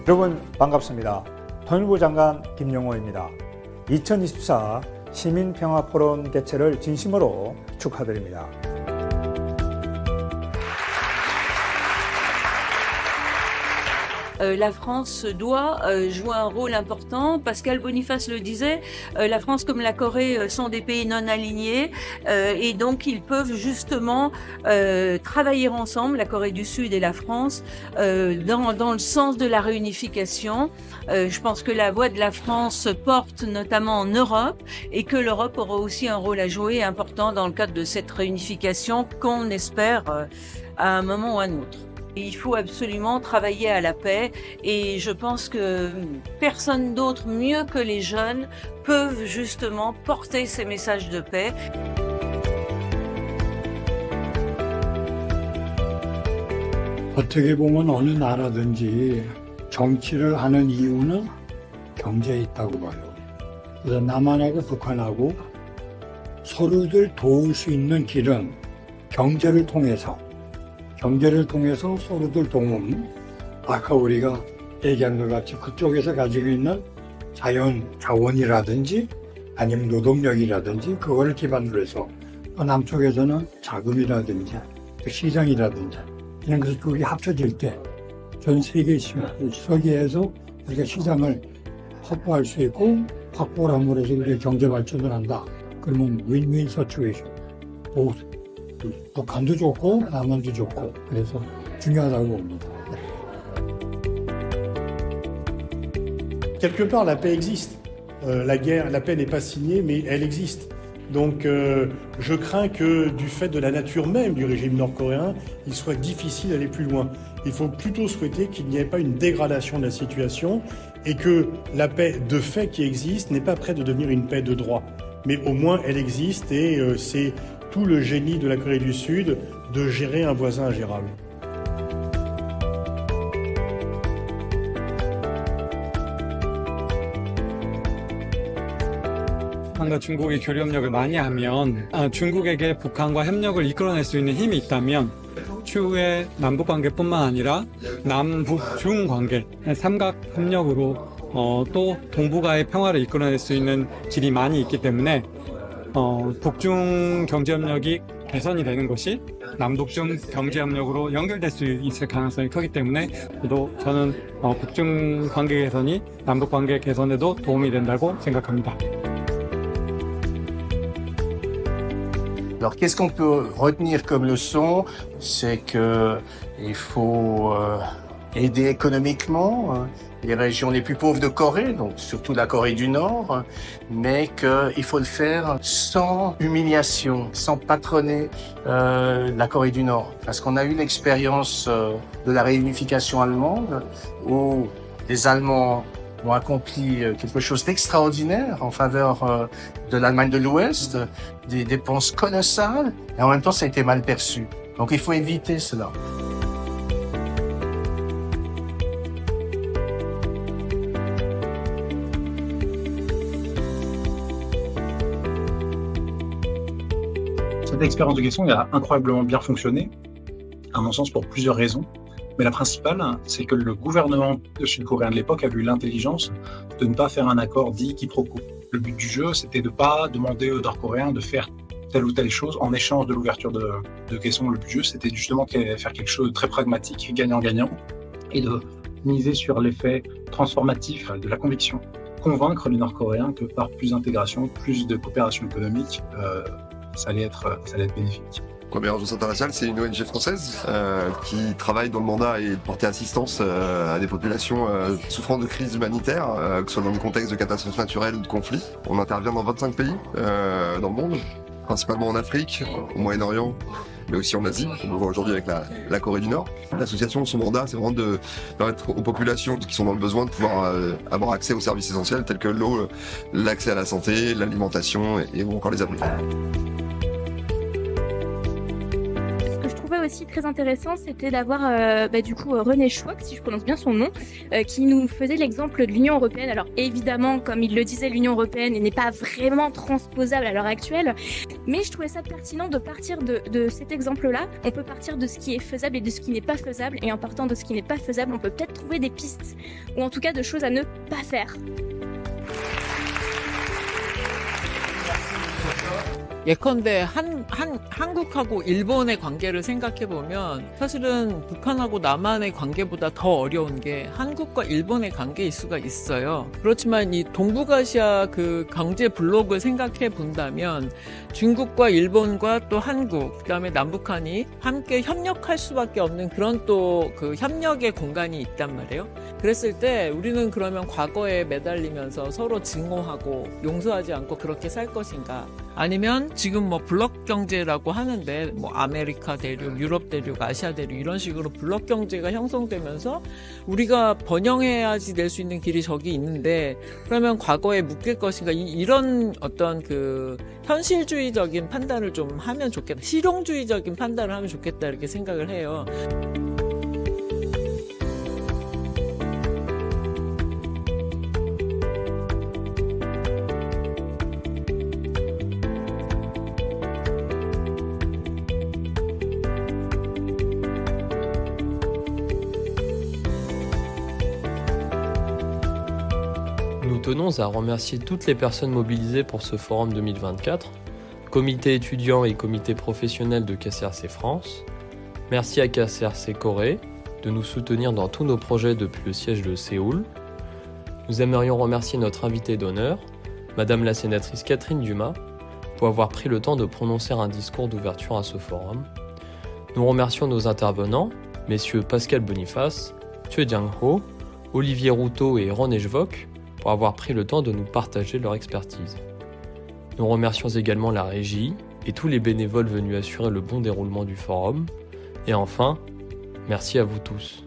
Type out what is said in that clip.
여러분 반갑습니다. 통일부 장관 김용호입니다. 2024 시민평화포럼 개최를 진심으로 축하드립니다. La France doit jouer un rôle important. Pascal Boniface le disait, la France comme la Corée sont des pays non alignés et donc ils peuvent justement travailler ensemble, la Corée du Sud et la France, dans le sens de la réunification. Je pense que la voix de la France porte notamment en Europe et que l'Europe aura aussi un rôle à jouer important dans le cadre de cette réunification qu'on espère à un moment ou à un autre. Il faut absolument travailler à la paix et je pense que personne d'autre mieux que les jeunes peuvent justement porter ces messages de paix. 어떻게 보면 어느 나라든지 정치를 하는 이유는 경제에 있다고 봐요. 그래서 남한하고 북한하고 서로들 도울 수 있는 길은 경제를 통해서 서로들 도움, 아까 우리가 얘기한 것 같이 그쪽에서 가지고 있는 자원이라든지 아니면 노동력이라든지 그거를 기반으로 해서 남쪽에서는 자금이라든지 시장이라든지 이런 것이 둘이 합쳐질 때 전 세계에서 우리가 시장을 확보할 수 있고 확보를 함으로 해서 우리가 경제 발전을 한다. 그러면 윈윈 서츄에이션. 북한도 좋고 남한도 좋고 그래서 중요하다고 봅니다. Quelque part, la paix existe. La paix n'est pas signée, mais elle existe. Donc, je crains que, du fait de la nature même du régime nord-coréen, il soit difficile d'aller plus loin. Il faut plutôt souhaiter qu'il n'y ait pas une dégradation de la situation et que la paix de fait qui existe n'est pas prête de devenir une paix de droit. Mais au moins, elle existe et c'est tout le génie de la Corée du Sud de gérer un voisin ingérable. 북한과 중국이 교류협력을 많이 하면 중국에게 북한과 협력을 이끌어낼 수 있는 힘이 있다면 추후에 남북관계뿐만 아니라 남북중 관계, 삼각협력으로 또 동북아의 평화를 이끌어낼 수 있는 길이 많이 있기 때문에 북중 경제협력이 개선이 되는 것이 남북중 경제협력으로 연결될 수 있을 가능성이 크기 때문에 저는 북중 관계 개선이 남북 관계 개선에도 도움이 된다고 생각합니다. Alors, qu'est-ce qu'on peut retenir comme leçon? C'est qu'il faut aider économiquement les régions les plus pauvres de Corée, donc surtout la Corée du Nord, mais qu'il faut le faire sans humiliation, sans patronner la Corée du Nord. Parce qu'on a eu l'expérience de la réunification allemande où les Allemands ont accompli quelque chose d'extraordinaire en faveur de l'Allemagne de l'Ouest, des dépenses colossales, et en même temps ça a été mal perçu. Donc il faut éviter cela. Cette expérience de Kaesong a incroyablement bien fonctionné, à mon sens pour plusieurs raisons. Mais la principale, c'est que le gouvernement sud-coréen de l'époque a eu l'intelligence de ne pas faire un accord dit quiproquo. Le but du jeu, c'était de ne pas demander aux Nord-Coréens de faire telle ou telle chose en échange de l'ouverture de Kaesong. Le but du jeu, c'était justement de faire quelque chose de très pragmatique, gagnant-gagnant, et de miser sur l'effet transformatif de la conviction. Convaincre les Nord-Coréens que par plus d'intégration, plus de coopération économique, ça allait être bénéfique. Première Urgence Internationale, c'est une ONG française qui travaille dans le mandat et de porter assistance à des populations souffrant de crises humanitaires, que ce soit dans le contexte de catastrophes naturelles ou de conflits. On intervient dans 25 pays dans le monde, principalement en Afrique, au Moyen-Orient, mais aussi en Asie. On le voit aujourd'hui avec la Corée du Nord. L'association, son mandat, c'est vraiment de permettre aux populations qui sont dans le besoin de pouvoir avoir accès aux services essentiels tels que l'eau, l'accès à la santé, l'alimentation et ou encore les abris. aussi très intéressant, c'était d'avoir René Schwab, si je prononce bien son nom, qui nous faisait l'exemple de l'Union européenne. Alors évidemment, comme il le disait, l'Union européenne n'est pas vraiment transposable à l'heure actuelle, mais je trouvais ça pertinent de partir de cet exemple-là. On peut partir de ce qui est faisable et de ce qui n'est pas faisable, et en partant de ce qui n'est pas faisable, on peut peut-être trouver des pistes, ou en tout cas de choses à ne pas faire. 예컨대 한국하고 일본의 관계를 생각해 보면 사실은 북한하고 남한의 관계보다 더 어려운 게 한국과 일본의 관계일 수가 있어요. 그렇지만 이 동북아시아 그 경제 블록을 생각해 본다면 중국과 일본과 또 한국, 그다음에 남북한이 함께 협력할 수밖에 없는 그런 또 그 협력의 공간이 있단 말이에요. 그랬을 때 우리는 그러면 과거에 매달리면서 서로 증오하고 용서하지 않고 그렇게 살 것인가? 아니면 지금 뭐 블록 경제라고 하는데 뭐 아메리카 대륙, 유럽 대륙, 아시아 대륙 이런 식으로 블록 경제가 형성되면서 우리가 번영해야지 낼 수 있는 길이 저기 있는데 그러면 과거에 묶일 것인가? 이런 어떤 그 현실주의적인 판단을 좀 하면 좋겠다. 실용주의적인 판단을 하면 좋겠다 이렇게 생각을 해요. Nous tenons à remercier toutes les personnes mobilisées pour ce forum 2024, comité étudiant et comité professionnel de KCRC France. Merci à KCRC Corée de nous soutenir dans tous nos projets depuis le siège de Séoul. Nous aimerions remercier notre invitée d'honneur, Madame la sénatrice Catherine Dumas, pour avoir pris le temps de prononcer un discours d'ouverture à ce forum. Nous remercions nos intervenants, messieurs Pascal Boniface, Thue Jiang-ho, Olivier Routot et René Schwab, pour avoir pris le temps de nous partager leur expertise. Nous remercions également la régie et tous les bénévoles venus assurer le bon déroulement du forum. Et enfin, merci à vous tous.